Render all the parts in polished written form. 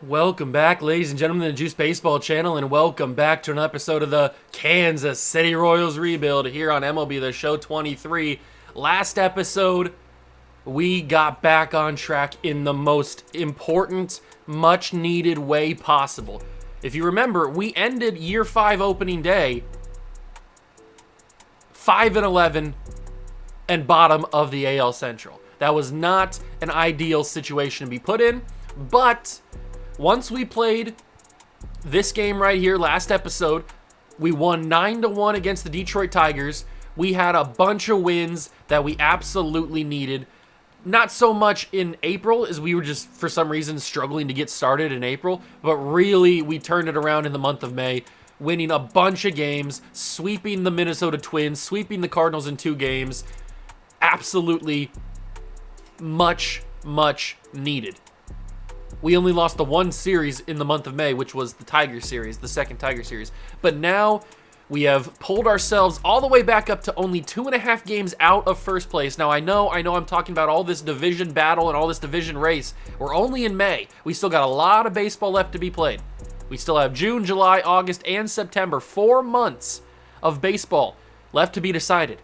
Welcome back, ladies and gentlemen, to the Juice Baseball channel, and welcome back to an episode of the Kansas City Royals rebuild here on MLB The Show 23. Last episode, we got back on track in the most important, much-needed way possible. If you remember, we ended Year 5 opening day 5-11 and bottom of the AL Central. That was not an ideal situation to be put in, but once we played this game right here, last episode, we won 9-1 against the Detroit Tigers. We had a bunch of wins that we absolutely needed. Not so much in April, as we were just, for some reason, struggling to get started in April, but really, we turned it around in the month of May, winning a bunch of games, sweeping the Minnesota Twins, sweeping the Cardinals in 2 games. Absolutely much needed. We only lost the one series in the month of May, which was the Tiger series, the second Tiger series. But now we have pulled ourselves all the way back up to only 2.5 games out of first place. Now, I know I'm talking about all this division battle and all this division race. We're only in May. We still got a lot of baseball left to be played. We still have June, July, August, and September. 4 months of baseball left to be decided.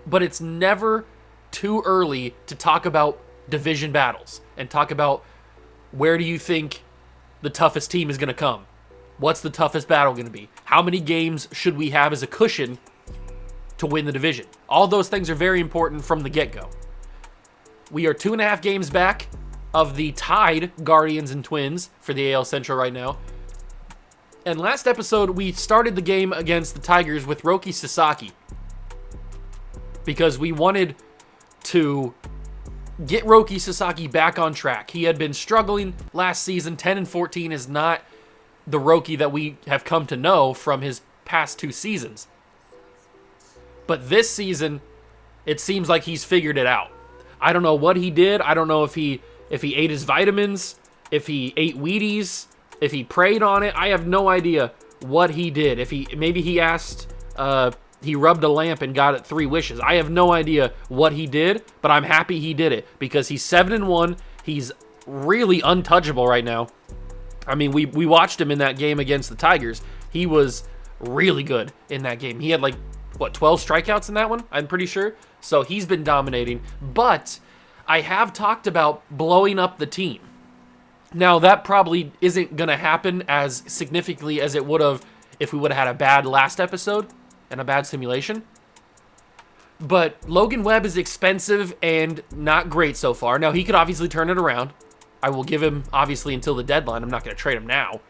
But it's never too early to talk about division battles and talk about where do you think the toughest team is going to come? What's the toughest battle going to be? How many games should we have as a cushion to win the division? All those things are very important from the get-go. We are 2.5 games back of the tied Guardians and Twins for the AL Central right now. And last episode, we started the game against the Tigers with Roki Sasaki because we wanted to get Roki Sasaki back on track. He had been struggling last season. 10-14 is not the Roki that we have come to know from his past 2 seasons. But this season, it seems like he's figured it out. I don't know what he did. I don't know if he ate his vitamins, if he ate Wheaties, if he prayed on it. I have no idea what he did. Maybe he asked he rubbed a lamp and got it 3 wishes. I have no idea what he did, but I'm happy he did it because he's 7-1. He's really untouchable right now. I mean, we watched him in that game against the Tigers. He was really good in that game. He had 12 strikeouts in that one, I'm pretty sure. So he's been dominating. But I have talked about blowing up the team. Now, that probably isn't going to happen as significantly as it would have if we would have had a bad last episode and a bad simulation. But Logan Webb is expensive and not great so far. Now, he could obviously turn it around. I will give him, obviously, until the deadline. I'm not going to trade him now.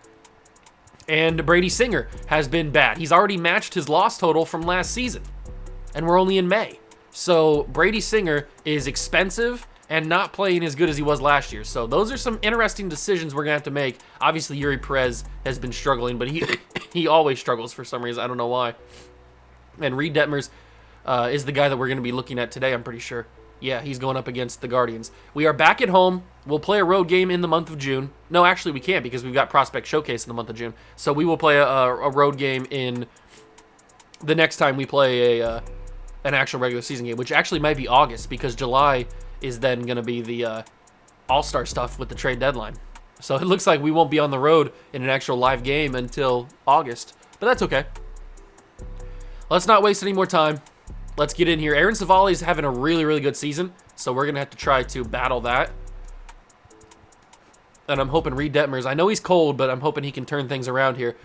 And Brady Singer has been bad. He's already matched his loss total from last season. And we're only in May. So Brady Singer is expensive and not playing as good as he was last year. So those are some interesting decisions we're going to have to make. Obviously, Yuri Perez has been struggling, but he always struggles for some reason. I don't know why. And Reed Detmers is the guy that we're going to be looking at today, I'm pretty sure. Yeah, he's going up against the Guardians. We are back at home. We'll play a road game in the month of June. No, actually, we can't because we've got Prospect Showcase in the month of June. So we will play a road game in the next time we play an actual regular season game, which actually might be August because July is then going to be the All-Star stuff with the trade deadline. So it looks like we won't be on the road in an actual live game until August. But that's okay. Let's not waste any more time. Let's get in here. Aaron Savali is having a really good season, so we're going to have to try to battle that. And I'm hoping Reed Detmers, I know he's cold, but I'm hoping he can turn things around here.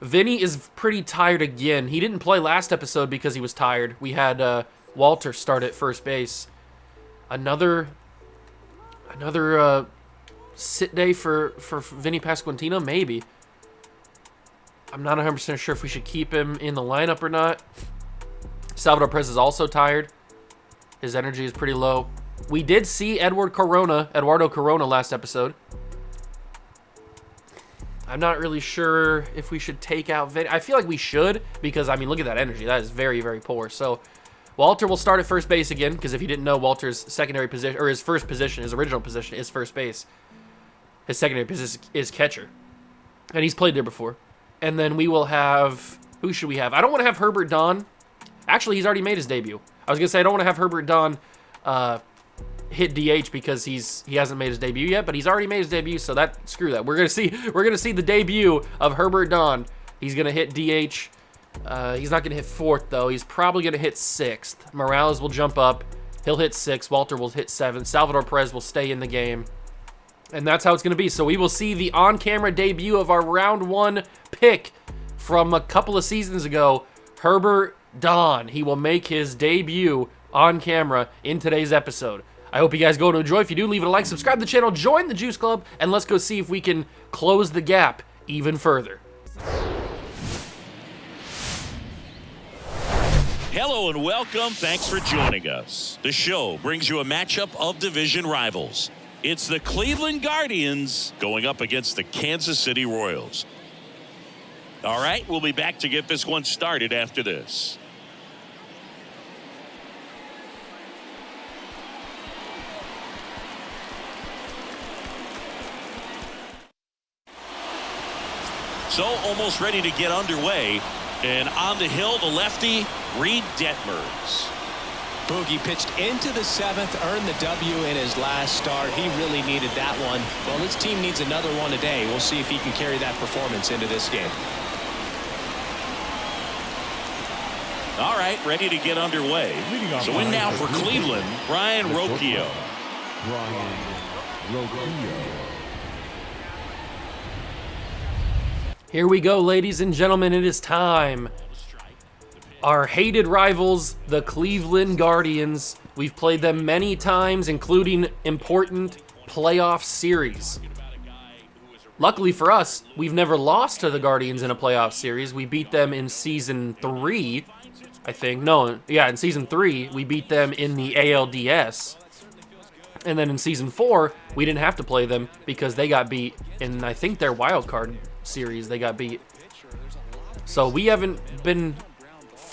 Vinny is pretty tired again. He didn't play last episode because he was tired. We had Walter start at first base. Another sit day for Vinny Pasquantino? Maybe. I'm not 100% sure if we should keep him in the lineup or not. Salvador Perez is also tired. His energy is pretty low. We did see Eduardo Corona last episode. I'm not really sure if we should take out Vinny. I feel like we should because, I mean, look at that energy. That is very poor. So Walter will start at first base again because if you didn't know, Walter's secondary position, or his first position, his original position is first base. His secondary position is catcher. And he's played there before. And then we will have, who should we have? I don't want to have Herbert Don. Actually, he's already made his debut. I was going to say I don't want to have Herbert Don hit DH because he hasn't made his debut yet, but he's already made his debut, so screw that. We're gonna see the debut of Herbert Don. He's gonna hit DH. He's not gonna hit 4th though. He's probably gonna hit 6th. Morales will jump up. He'll hit 6th. Walter will hit 7th. Salvador Perez will stay in the game. And that's how it's going to be. So we will see the on-camera debut of our round 1 pick from a couple of seasons ago, Herbert Don. He will make his debut on camera in today's episode. I hope you guys go to enjoy. If you do, leave it a like, subscribe to the channel, join the Juice Club, and let's go see if we can close the gap even further. Hello and welcome. Thanks for joining us. The show brings you a matchup of division rivals. It's the Cleveland Guardians going up against the Kansas City Royals. All right, we'll be back to get this one started after this. So almost ready to get underway. And on the hill, the lefty, Reed Detmers. Boogie pitched into the 7th, earned the W in his last start. He really needed that one. Well, his team needs another one today. We'll see if he can carry that performance into this game. All right, ready to get underway. So in now for Cleveland, Ryan Rocchio. Here we go, ladies and gentlemen. It is time. Our hated rivals, the Cleveland Guardians. We've played them many times, including important playoff series. Luckily for us, we've never lost to the Guardians in a playoff series. We beat them in Season 3, I think. No, yeah, in Season 3, we beat them in the ALDS. And then in Season 4, we didn't have to play them because they got beat in, I think, their wild card series. They got beat. So we haven't been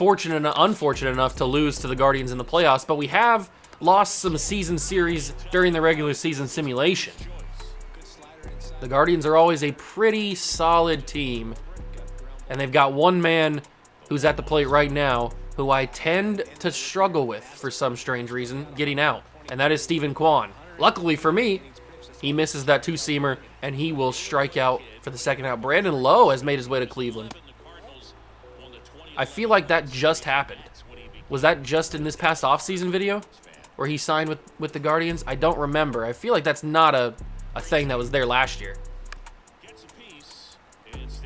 unfortunate enough to lose to the Guardians in the playoffs, but we have lost some season series during the regular season simulation. The Guardians are always a pretty solid team, and they've got one man who's at the plate right now who I tend to struggle with for some strange reason getting out, and that is Steven Kwan. Luckily for me, he misses that 2-seamer, and he will strike out for the second out. Brandon Lowe has made his way to Cleveland. I feel like that just happened. Was that just in this past offseason video where he signed with the Guardians? I don't remember. I feel like that's not a thing that was there last year.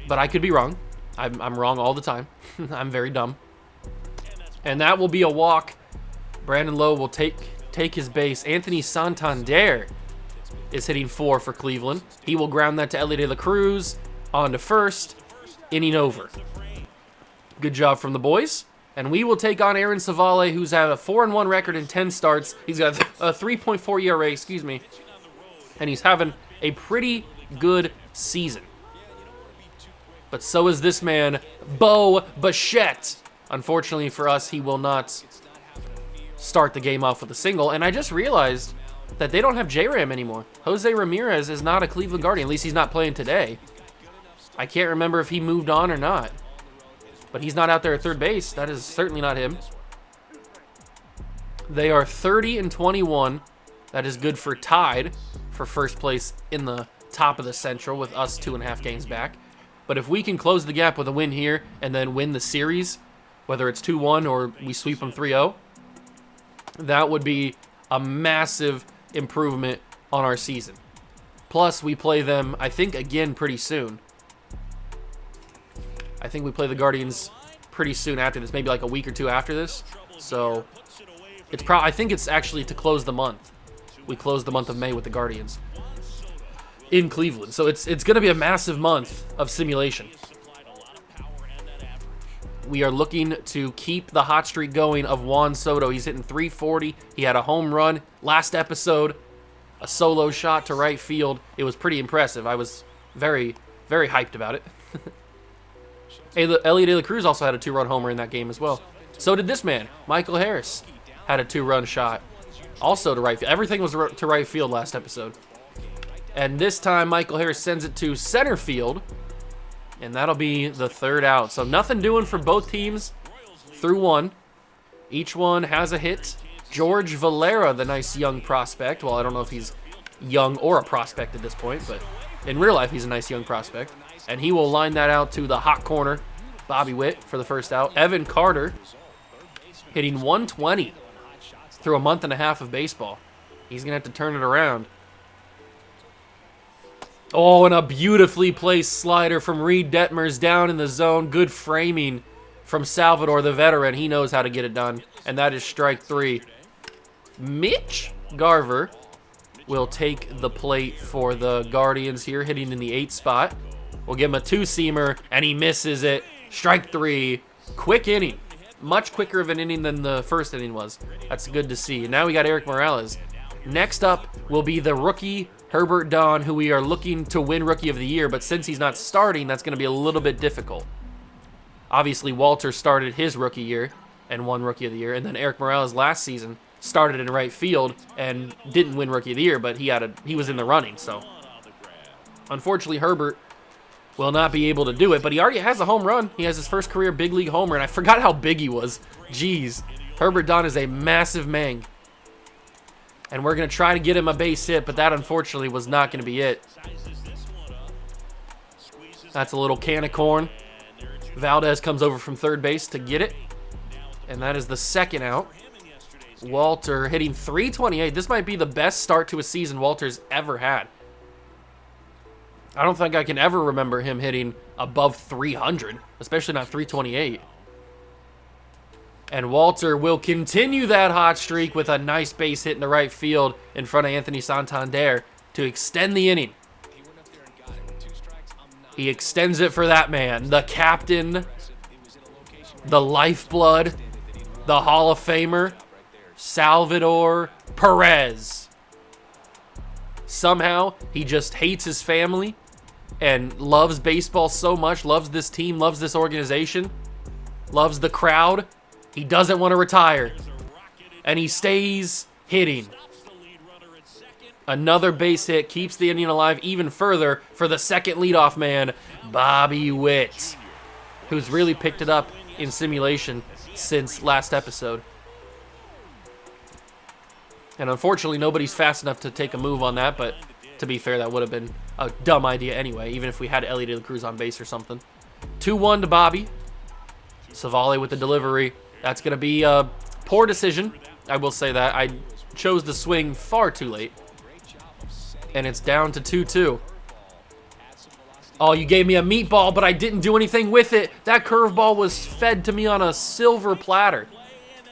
But I could be wrong. I'm wrong all the time. I'm very dumb. And that will be a walk. Brandon Lowe will take his base. Anthony Santander is hitting 4 for Cleveland. He will ground that to Ellie De La Cruz. On to first. Inning over. Good job from the boys. And we will take on Aaron Savale, who's had a 4-1 record in 10 starts. He's got a 3.4 ERA, and he's having a pretty good season. But so is this man, Bo Bichette. Unfortunately for us, he will not start the game off with a single. And I just realized that they don't have J-Ram anymore. Jose Ramirez is not a Cleveland Guardian. At least he's not playing today. I can't remember if he moved on or not. But he's not out there at third base. That is certainly not him. They are 30-21. That is good for tied for first place in the top of the Central with us 2.5 games back. But if we can close the gap with a win here and then win the series, whether it's 2-1 or we sweep them 3-0, that would be a massive improvement on our season. Plus, we play them, I think, again pretty soon. I think we play the Guardians pretty soon after this, maybe like a week or two after this. So I think it's actually to close the month. We close the month of May with the Guardians in Cleveland. So it's going to be a massive month of simulation. We are looking to keep the hot streak going of Juan Soto. He's hitting 340. He had a home run last episode, a solo shot to right field. It was pretty impressive. I was very, very hyped about it. Ellie De La Cruz also had a 2-run homer in that game as well. So did this man. Michael Harris had a 2-run shot. Also to right field. Everything was to right field last episode. And this time, Michael Harris sends it to center field. And that'll be the third out. So nothing doing for both teams through one. Each one has a hit. George Valera, the nice young prospect. Well, I don't know if he's young or a prospect at this point, but in real life, he's a nice young prospect. And he will line that out to the hot corner, Bobby Witt, for the first out. Evan Carter hitting 120 through a month and a half of baseball. He's going to have to turn it around. Oh, and a beautifully placed slider from Reed Detmers down in the zone. Good framing from Salvador, the veteran. He knows how to get it done. And that is strike 3. Mitch Garver will take the plate for the Guardians here, hitting in the 8th spot. We'll give him a 2-seamer, and he misses it. Strike 3. Quick inning. Much quicker of an inning than the first inning was. That's good to see. And now we got Eric Morales. Next up will be the rookie Herbert Don, who we are looking to win Rookie of the Year, but since he's not starting, that's going to be a little bit difficult. Obviously, Walter started his rookie year and won Rookie of the Year, and then Eric Morales last season started in right field and didn't win Rookie of the Year, but he was in the running. So, unfortunately, Herbert will not be able to do it, but he already has a home run. He has his first career big league homer, and I forgot how big he was. Jeez. Herbert Don is a massive mang. And we're going to try to get him a base hit, but that unfortunately was not going to be it. That's a little can of corn. Valdez comes over from third base to get it. And that is the second out. Walter hitting 328. This might be the best start to a season Walter's ever had. I don't think I can ever remember him hitting above 300, especially not 328. And Walter will continue that hot streak with a nice base hit in the right field in front of Anthony Santander to extend the inning. He extends it for that man, the captain, the lifeblood, the Hall of Famer, Salvador Perez. Somehow, he just hates his family and loves baseball so much, loves this team, loves this organization, loves the crowd. He doesn't want to retire, and he stays hitting. Another base hit keeps the inning alive even further for the second leadoff man, Bobby Witt, who's really picked it up in simulation since last episode. And unfortunately, nobody's fast enough to take a move on that, but to be fair, that would have been a dumb idea anyway, even if we had Ellie De La Cruz on base or something. 2-1 to Bobby. Savale with the delivery. That's going to be a poor decision. I will say that. I chose to swing far too late. And it's down to 2-2. Oh, you gave me a meatball, but I didn't do anything with it. That curveball was fed to me on a silver platter.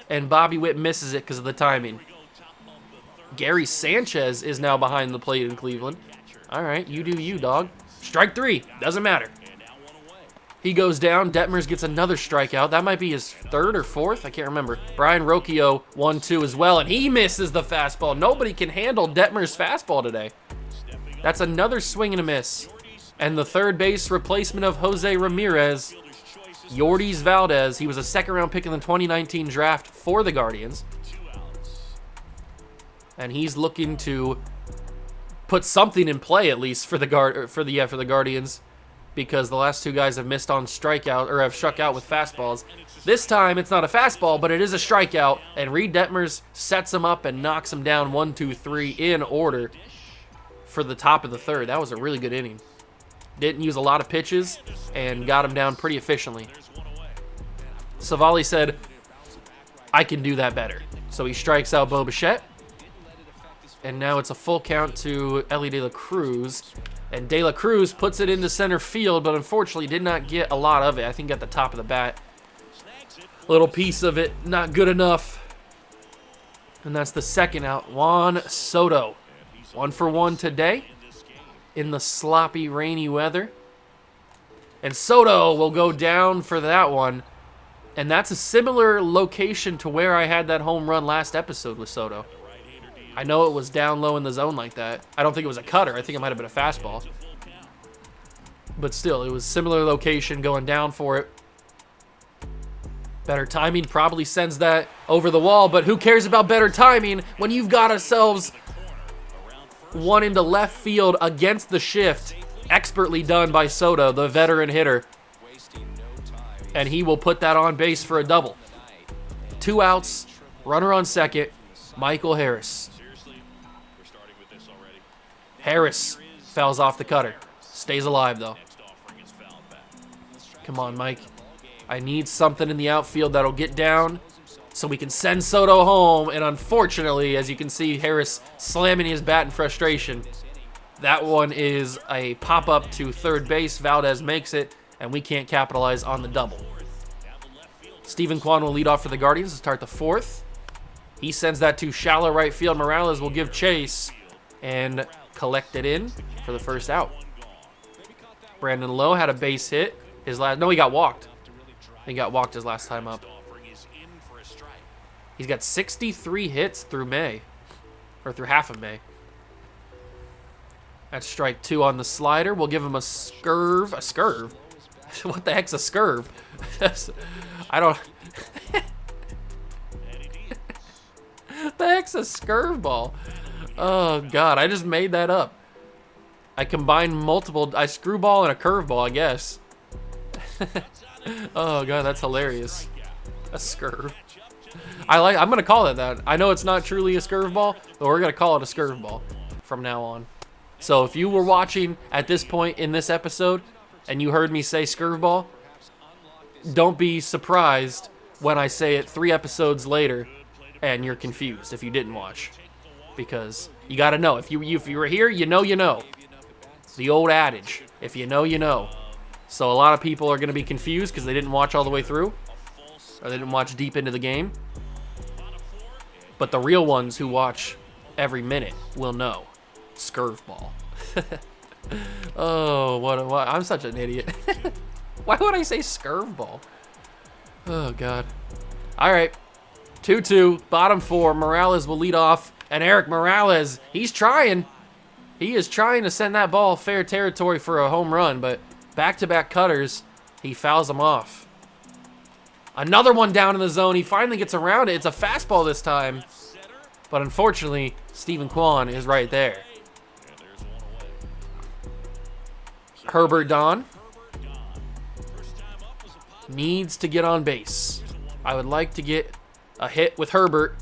And Bobby Witt misses it because of the timing. Gary Sanchez is now behind the plate in Cleveland. All right, you do you, dog. Strike 3. Doesn't matter. He goes down. Detmers gets another strikeout. That might be his third or fourth. I can't remember. Brian Rocchio 1-2 as well, and he misses the fastball. Nobody can handle Detmers' fastball today. That's another swing and a miss. And the third base replacement of Jose Ramirez, Yordis Valdez. He was a second-round pick in the 2019 draft for the Guardians. And he's looking to put something in play at least for the Guardians, because the last two guys have missed on strikeout or have struck out with fastballs. This time it's not a fastball, but it is a strikeout, and Reed Detmers sets him up and knocks him down 1-2-3 in order for the top of the third. That was a really good inning. Didn't use a lot of pitches and got him down pretty efficiently. Savali said, I can do that better. So he strikes out Bo Bichette. And now it's a full count to Ellie De La Cruz. And De La Cruz puts it into center field, but unfortunately did not get a lot of it. I think at the top of the bat. Little piece of it, not good enough. And that's the second out. Juan Soto. 1-for-1 today in the sloppy, rainy weather. And Soto will go down for that one. And that's a similar location to where I had that home run last episode with Soto. I know it was down low in the zone like that. I don't think it was a cutter. I think it might have been a fastball. But still, it was similar location, going down for it. Better timing probably sends that over the wall, but who cares about better timing when you've got ourselves one into left field against the shift, expertly done by Soto, the veteran hitter. And he will put that on base for a double. 2 outs, runner on second. Michael Harris. Harris fouls off the cutter. Stays alive, though. Come on, Mike. I need something in the outfield that'll get down so we can send Soto home. And unfortunately, as you can see, Harris slamming his bat in frustration. That one is a pop-up to third base. Valdez makes it, and we can't capitalize on the double. Stephen Kwan will lead off for the Guardians to start the fourth. He sends that to shallow right field. Morales will give chase and collect it in for the first out. Brandon Lowe had a base hit. He got walked. He got walked his last time up. He's got 63 hits through May, or through half of May. That's strike 2 on the slider. We'll give him a scurve. A scurve? What the heck's a scurve? I don't... The heck's a scurve ball? Oh, God. I just made that up. I combined multiple... I screwball and a curveball, I guess. Oh, God. That's hilarious. A scurve. I'm going to call it that. I know it's not truly a scurve ball, but we're going to call it a scurve ball from now on. So if you were watching at this point in this episode and you heard me say scurve ball, don't be surprised when I say it 3 episodes later and you're confused if you didn't watch. Because you got to know. If you were here, you know you know. The old adage, if you know, you know. So a lot of people are going to be confused because they didn't watch all the way through. Or they didn't watch deep into the game. But the real ones who watch every minute will know. Scurve ball. Oh, what I'm such an idiot. Why would I say scurve ball? Oh, God. All right. 2-2, bottom 4. Morales will lead off. And Eric Morales, he's trying. He is trying to send that ball fair territory for a home run. But back-to-back cutters, he fouls them off. Another one down in the zone. He finally gets around it. It's a fastball this time. But unfortunately, Stephen Kwan is right there. Herbert Don needs to get on base. I would like to get a hit with Herbert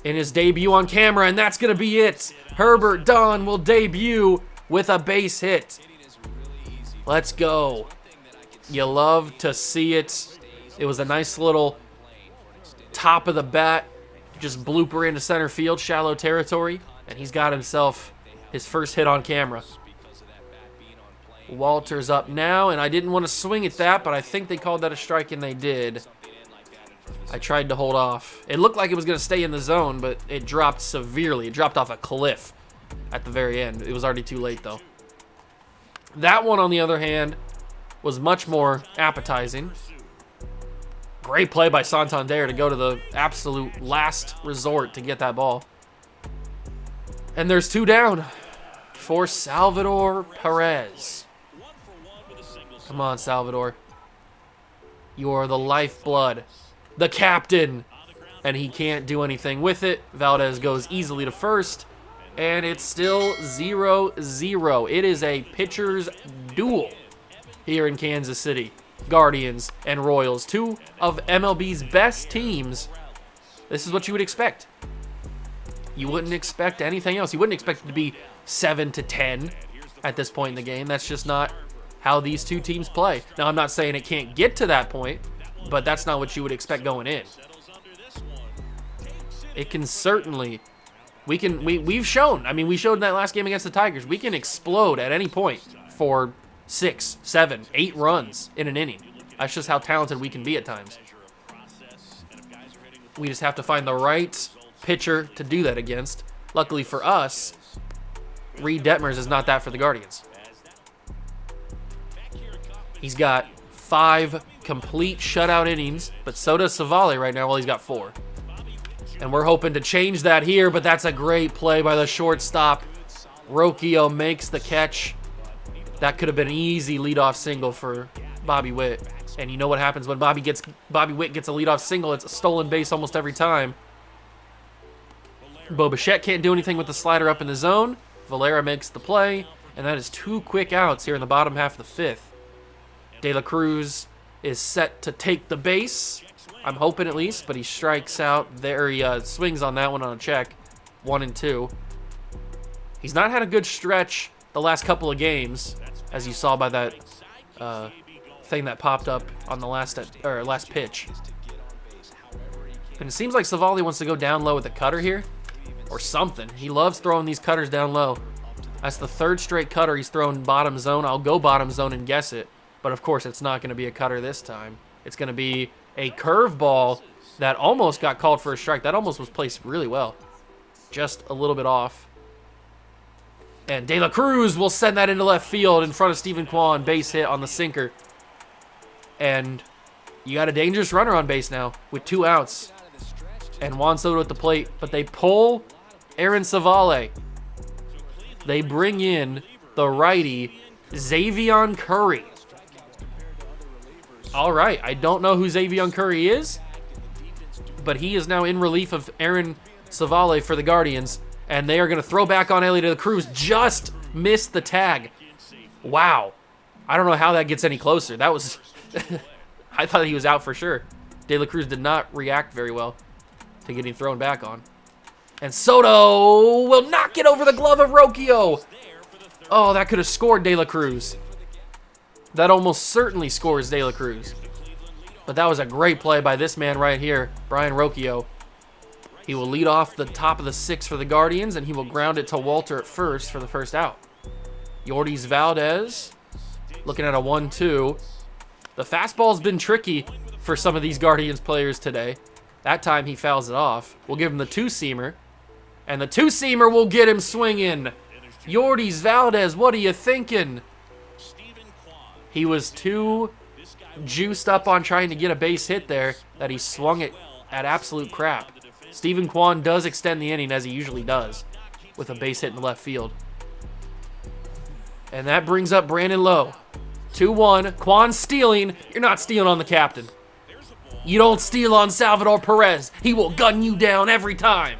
in his debut on camera, and that's going to be it. Herbert Don will debut with a base hit. Let's go. You love to see it. It was a nice little top of the bat, just blooper into center field, shallow territory, and he's got himself his first hit on camera. Walter's up now, and I didn't want to swing at that, but I think they called that a strike, and they did. I tried to hold off. It looked like it was going to stay in the zone, but it dropped severely. It dropped off a cliff at the very end. It was already too late, though. That one, on the other hand, was much more appetizing. Great play by Santander to go to the absolute last resort to get that ball. And there's 2 down for Salvador Perez. Come on, Salvador. You're the lifeblood, the captain. And he can't do anything with it. Valdez goes easily to first. And it's still 0-0. It is a pitcher's duel here in Kansas City. Guardians and Royals, 2 of MLB's best teams. This is what you would expect. You wouldn't expect anything else. You wouldn't expect it to be 7-10 at this point in the game. That's just not how these 2 teams play. Now, I'm not saying it can't get to that point, but that's not what you would expect going in. It can certainly... We've shown. I mean, we showed in that last game against the Tigers. We can explode at any point for 6, 7, 8 runs in an inning. That's just how talented we can be at times. We just have to find the right pitcher to do that against. Luckily for us, Reed Detmers is not that for the Guardians. He's got 5 complete shutout innings, but so does Savali right now. Well, he's got 4. And we're hoping to change that here, but that's a great play by the shortstop. Rocchio makes the catch. That could have been an easy leadoff single for Bobby Witt. And you know what happens when Bobby Witt gets a leadoff single? It's a stolen base almost every time. Bo Bichette can't do anything with the slider up in the zone. Valera makes the play, and that is 2 quick outs here in the bottom half of the 5th. De La Cruz is set to take the base. I'm hoping at least, but he strikes out there. He swings on that one on a check. 1-2. He's not had a good stretch the last couple of games, as you saw by that thing that popped up on the last pitch. And it seems like Savali wants to go down low with a cutter here, or something. He loves throwing these cutters down low. That's the third straight cutter he's thrown bottom zone. I'll go bottom zone and guess it, but of course it's not going to be a cutter this time. It's going to be a curveball that almost got called for a strike. That almost was placed really well, just a little bit off. And De La Cruz will send that into left field in front of Stephen Kwan. Base hit on the sinker. And you got a dangerous runner on base now with 2 outs. And Juan Soto at the plate, but they pull Aaron Savale. They bring in the righty, Xavier Curry. All right, I don't know who Xavier Curry is, but he is now in relief of Aaron Savale for the Guardians, and they are going to throw back on Ellie De La Cruz. Just missed the tag. Wow. I don't know how that gets any closer. That was... I thought he was out for sure. De La Cruz did not react very well to getting thrown back on. And Soto will knock it over the glove of Rocchio. Oh, that could have scored De La Cruz. That almost certainly scores De La Cruz. But that was a great play by this man right here, Brian Rocchio. He will lead off the top of the 6th for the Guardians, and he will ground it to Walter at first for the first out. Yordis Valdez looking at a 1-2. The fastball's been tricky for some of these Guardians players today. That time he fouls it off. We'll give him the 2-seamer. And the 2-seamer will get him swinging. Yordis Valdez, what are you thinking? He was too juiced up on trying to get a base hit there that he swung it at absolute crap. Stephen Kwan does extend the inning as he usually does with a base hit in the left field. And that brings up Brandon Lowe. 2-1. Kwan stealing. You're not stealing on the captain. You don't steal on Salvador Perez. He will gun you down every time.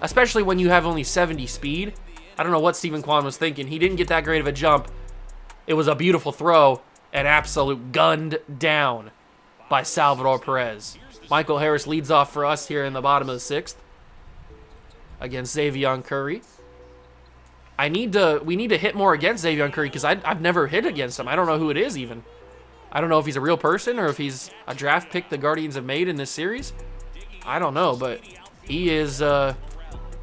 Especially when you have only 70 speed. I don't know what Stephen Kwan was thinking. He didn't get that great of a jump. It was a beautiful throw and absolute gunned down by Salvador Perez. Michael Harris leads off for us here in the bottom of the 6th against Xavier Curry. We need to hit more against Xavier Curry because I've never hit against him. I don't know who it is even. I don't know if he's a real person or if he's a draft pick the Guardians have made in this series. I don't know, but he is an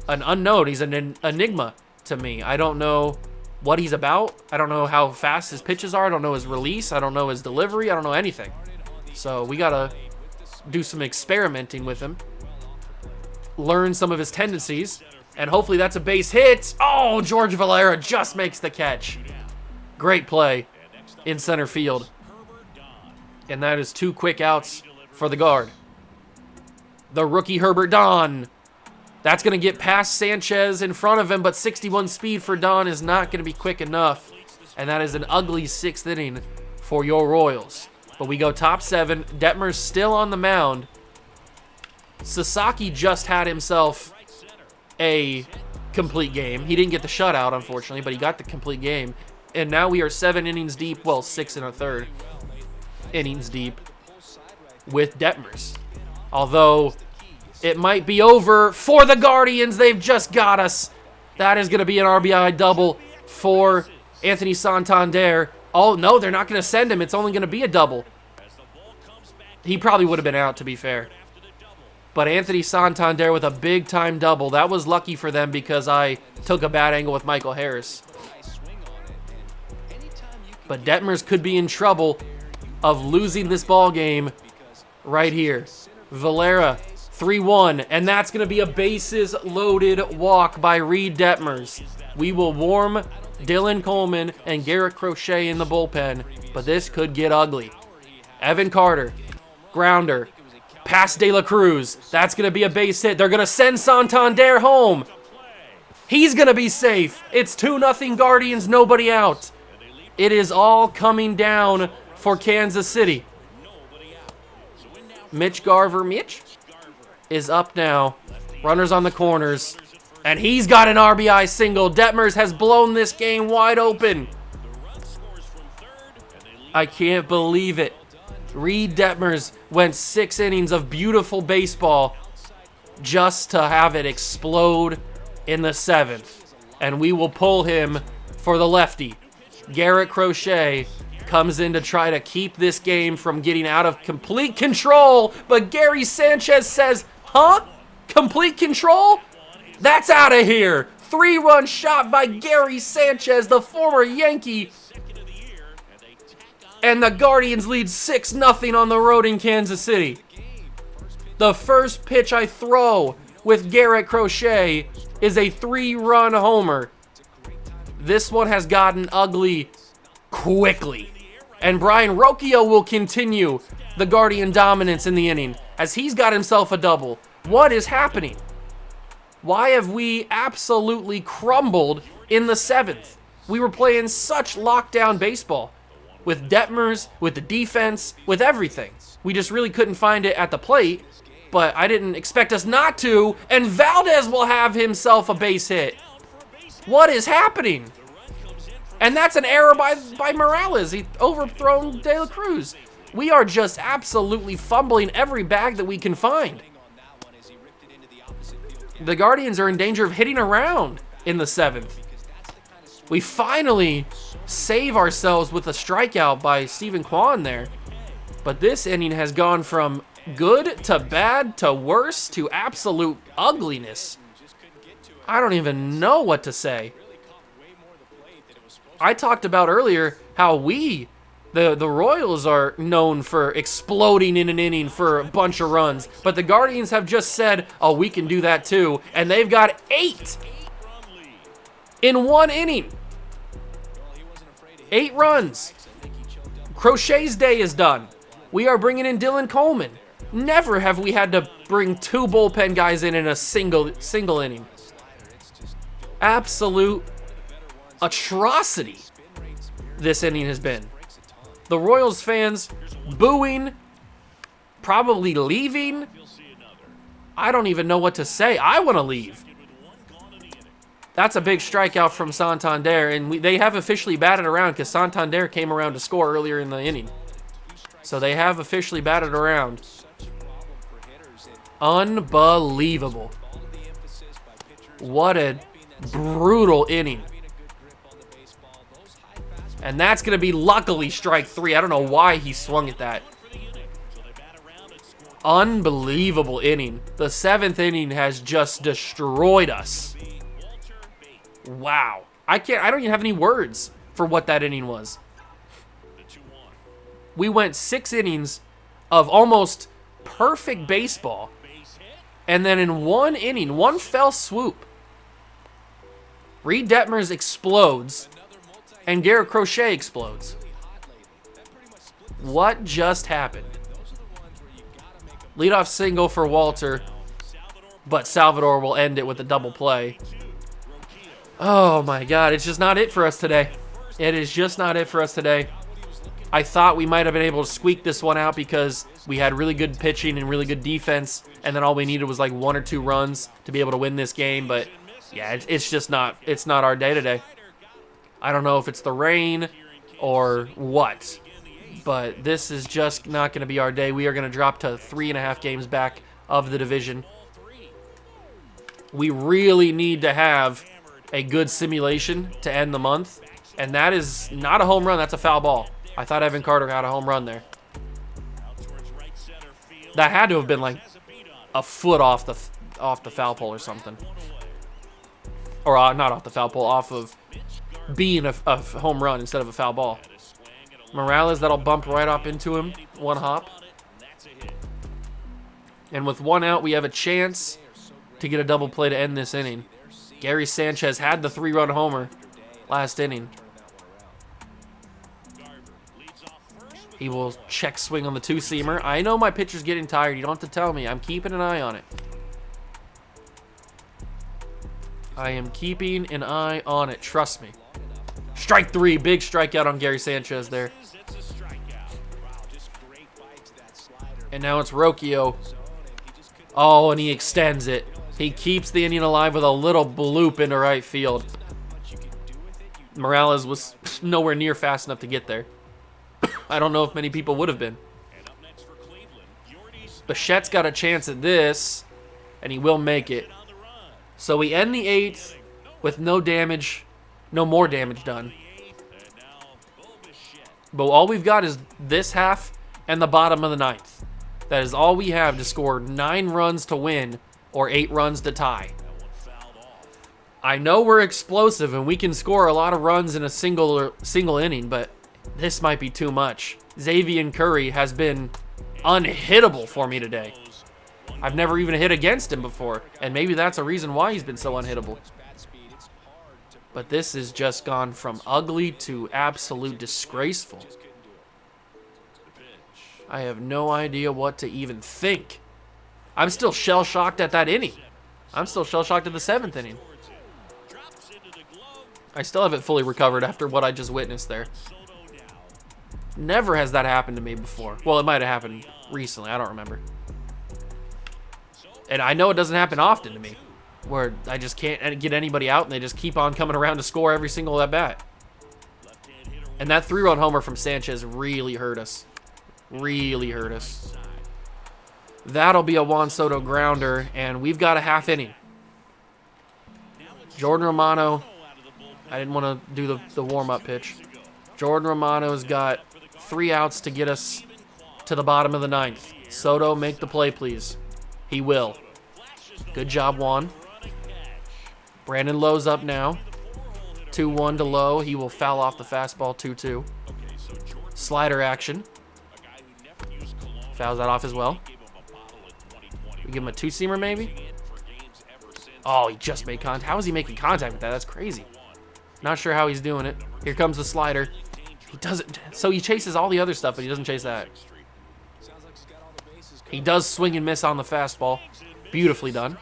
unknown. He's an enigma to me. I don't know what he's about. I don't know how fast his pitches are. I don't know his release. I don't know his delivery. I don't know anything. So we got to do some experimenting with him. Learn some of his tendencies. And hopefully that's a base hit. Oh, George Valera just makes the catch. Great play in center field. And that is 2 quick outs for the Guard. The rookie Herbert Don. That's going to get past Sanchez in front of him, but 61 speed for Don is not going to be quick enough. And that is an ugly 6th inning for your Royals. But we go top 7. Detmer's still on the mound. Sasaki just had himself a complete game. He didn't get the shutout, unfortunately, but he got the complete game. And now we are 7 innings deep, well, 6 1/3 innings deep with Detmers. Although it might be over for the Guardians. They've just got us. That is going to be an RBI double for Anthony Santander. Oh, no, they're not going to send him. It's only going to be a double. He probably would have been out, to be fair. But Anthony Santander with a big-time double. That was lucky for them because I took a bad angle with Michael Harris. But Detmers could be in trouble of losing this ball game right here. Valera, 3-1, and that's going to be a bases-loaded walk by Reed Detmers. We will warm Dylan Coleman and Garrett Crochet in the bullpen, but this could get ugly. Evan Carter, grounder, past De La Cruz. That's going to be a base hit. They're going to send Santander home. He's going to be safe. It's 2-0 Guardians, nobody out. It is all coming down for Kansas City. Mitch Garver, is up now. Runners on the corners. And he's got an RBI single. Detmers has blown this game wide open. I can't believe it. Reed Detmers went 6 innings of beautiful baseball just to have it explode in the 7th. And we will pull him for the lefty. Garrett Crochet comes in to try to keep this game from getting out of complete control. But Gary Sanchez says, huh? Complete control? That's out of here. 3-run shot by Gary Sanchez, the former Yankee. And the Guardians lead 6-0 on the road in Kansas City. The first pitch I throw with Garrett Crochet is a 3-run homer. This one has gotten ugly quickly. And Brian Rocchio will continue the Guardian dominance in the inning as he's got himself a double. What is happening? Why have we absolutely crumbled in the 7th? We were playing such lockdown baseball with Detmers, with the defense, with everything. We just really couldn't find it at the plate, but I didn't expect us not to, and Valdez will have himself a base hit. What is happening? And that's an error by Morales. He overthrown De La Cruz. We are just absolutely fumbling every bag that we can find. The Guardians are in danger of hitting around in the 7th. We finally save ourselves with a strikeout by Stephen Kwan there. But this inning has gone from good to bad to worse to absolute ugliness. I don't even know what to say. I talked about earlier how the Royals are known for exploding in an inning for a bunch of runs. But the Guardians have just said, oh, we can do that too. And they've got 8 in 1 inning. 8 runs. Crochet's day is done. We are bringing in Dylan Coleman. Never have we had to bring 2 bullpen guys in a single inning. Absolute atrocity this inning has been. The Royals fans booing, probably leaving. I don't even know what to say. I want to leave. That's a big strikeout from Santander, and they have officially batted around because Santander came around to score earlier in the inning. So they have officially batted around. Unbelievable. What a brutal inning. And that's going to be luckily strike 3. I don't know why he swung at that. Unbelievable inning. The 7th inning has just destroyed us. Wow. I don't even have any words for what that inning was. We went 6 innings of almost perfect baseball. And then in 1 inning, 1 fell swoop, Reed Detmers explodes and Garrett Crochet explodes. What just happened? Leadoff single for Walter, but Salvador will end it with a double play. Oh my God, it's just not it for us today. It is just not it for us today. I thought we might have been able to squeak this one out because we had really good pitching and really good defense, and then all we needed was like 1 or 2 runs to be able to win this game. But yeah, it's just not. It's not our day today. I don't know if it's the rain or what, but this is just not going to be our day. We are going to drop to 3.5 games back of the division. We really need to have a good simulation to end the month, and that is not a home run. That's a foul ball. I thought Evan Carter got a home run there. That had to have been like a foot off the foul pole or something. Or not off the foul pole, off of being a home run instead of a foul ball. Morales, that'll bump right up into him. 1 hop. And with 1 out, we have a chance to get a double play to end this inning. Gary Sanchez had the 3-run homer last inning. He will check swing on the 2-seamer. I know my pitcher's getting tired. You don't have to tell me. I'm keeping an eye on it. I am keeping an eye on it. Trust me. Strike 3. Big strikeout on Gary Sanchez there. And now it's Rocchio. Oh, and he extends it. He keeps the inning alive with a little bloop into right field. Morales was nowhere near fast enough to get there. I don't know if many people would have been. Bichette's got a chance at this, and he will make it. So we end the 8th with no more damage done. But all we've got is this half and the bottom of the 9th. That is all we have to score 9 runs to win or 8 runs to tie. I know we're explosive and we can score a lot of runs in a single inning, but this might be too much. Xavier Curry has been unhittable for me today. I've never even hit against him before, and maybe that's a reason why he's been so unhittable. But this has just gone from ugly to absolute disgraceful. I have no idea what to even think. I'm still shell-shocked at that inning. I'm still shell-shocked at the 7th inning. I still haven't fully recovered after what I just witnessed there. Never has that happened to me before. Well, it might have happened recently. I don't remember. And I know it doesn't happen often to me, where I just can't get anybody out and they just keep on coming around to score every single at bat. And that 3-run homer from Sanchez really hurt us. Really hurt us. That'll be a Juan Soto grounder, and we've got a half inning. Jordan Romano, I didn't want to do the warm-up pitch. Jordan Romano's got 3 outs to get us to the bottom of the 9th. Soto, make the play, please. He will. Good job, Juan. Brandon Lowe's up now. 2-1 to Lowe. He will foul off the fastball, 2-2. Slider action. Fouls that off as well. We give him a 2-seamer maybe? Oh, he just made contact. How is he making contact with that? That's crazy. Not sure how he's doing it. Here comes the slider. He doesn't. So he chases all the other stuff, but he doesn't chase that. He does swing and miss on the fastball. Beautifully done.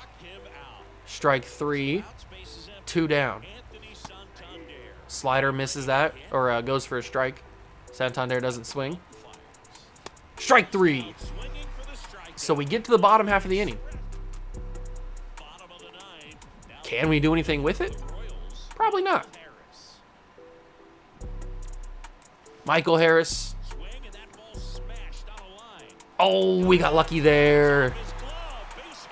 Strike 3. 2 down. Slider misses that, or goes for a strike. Santander doesn't swing. Strike 3. So we get to the bottom half of the inning. Can we do anything with it? Probably not. Michael Harris. Oh, we got lucky there.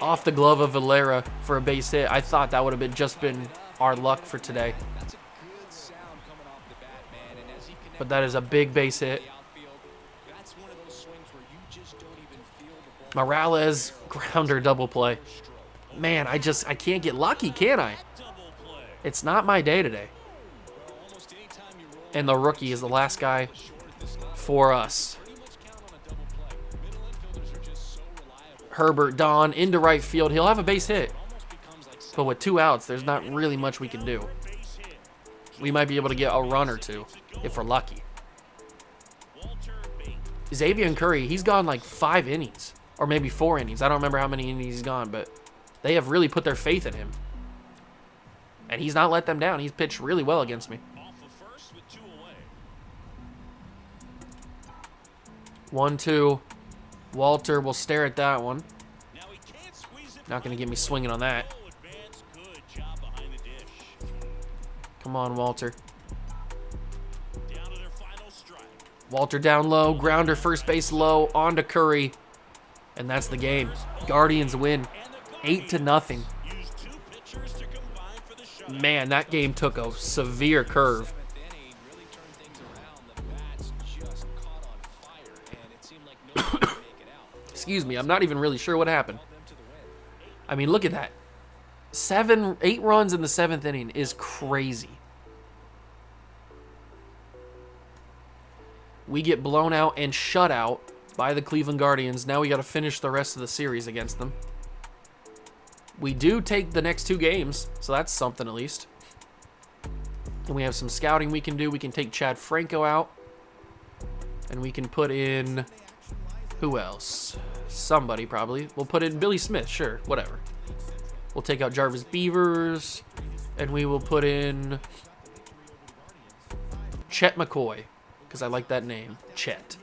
Off the glove of Valera for a base hit. I thought that would have just been our luck for today. But that is a big base hit. Morales, grounder double play. Man, I can't get lucky, can I? It's not my day today. And the rookie is the last guy for us. Herbert Don into right field. He'll have a base hit. But with 2 outs, there's not really much we can do. We might be able to get a run or 2 if we're lucky. Xavier Curry, he's gone like 5 innings. Or maybe 4 innings. I don't remember how many innings he's gone, but they have really put their faith in him. And he's not let them down. He's pitched really well against me. 1-2. Walter will stare at that one. Not going to get me swinging on that. Come on, Walter. Walter down low. Grounder first base low. On to Curry. And that's the game. Guardians win 8-0. Man, that game took a severe curve. Excuse me, I'm not even really sure what happened. I mean, look at that. 8 runs in the 7th inning is crazy. We get blown out and shut out by the Cleveland Guardians. Now we got to finish the rest of the series against them. We do take the next 2 games, so that's something at least. And we have some scouting we can do. We can take Chad Franco out. And we can put in... who else? Somebody probably. We'll put in Billy Smith, sure, whatever. We'll take out Jarvis Beavers. And we will put in... Chet McCoy. Because I like that name. Chet.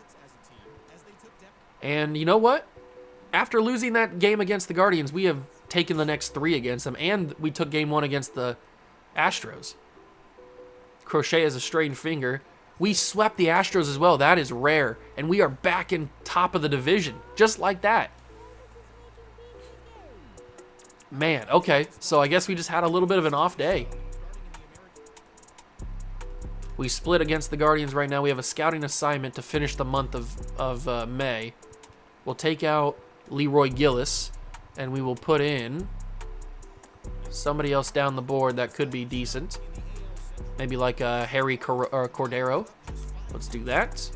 And you know what? After losing that game against the Guardians, we have taken the next 3 against them, and we took game 1 against the Astros. Crochet has a strained finger. We swept the Astros as well. That is rare, and we are back in top of the division, just like that. Man, okay. So I guess we just had a little bit of an off day. We split against the Guardians right now. We have a scouting assignment to finish the month of May. We'll take out Leroy Gillis, and we will put in somebody else down the board that could be decent. Maybe like Harry Cordero. Let's do that.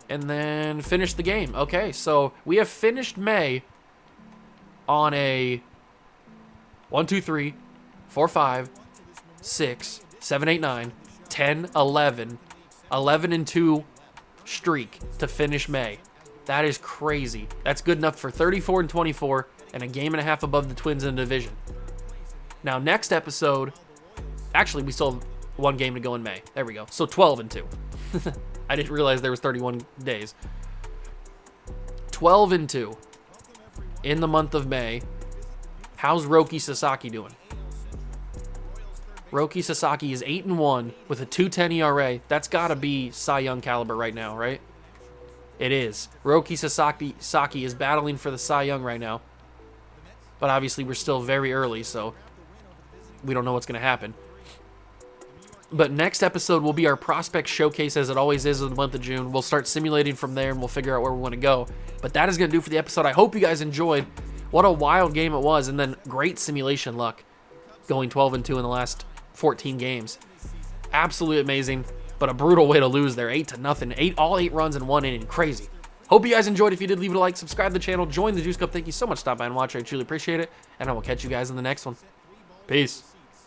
And then finish the game. Okay, so we have finished May on a 1, 2, 3, 4, 5, 6, 7, 8, 9, 10, 11, 11 and 2 streak to finish May. That is crazy. That's good enough for 34 and 24 and a game and a half above the Twins in the division. Now, next episode, actually, we still have one game to go in May. There we go. So 12 and 2. I didn't realize there was 31 days. 12 and 2 in the month of May. How's Roki Sasaki doing? Roki Sasaki is 8 and 1 with a 2.10 ERA. That's got to be Cy Young caliber right now, right? It is. Roki Sasaki is battling for the Cy Young right now. But obviously we're still very early, so we don't know what's going to happen. But next episode will be our prospect showcase, as it always is in the month of June. We'll start simulating from there, and we'll figure out where we want to go. But that is going to do for the episode. I hope you guys enjoyed. What a wild game it was, and then great simulation luck going 12 and 2 in the last 14 games. Absolutely amazing, but a brutal way to lose there. 8-0. All 8 runs in 1 inning. Crazy. Hope you guys enjoyed. If you did, leave it a like, subscribe to the channel, join the Juice Cup. Thank you so much for stopping by and watching. I truly appreciate it, and I will catch you guys in the next one. Peace.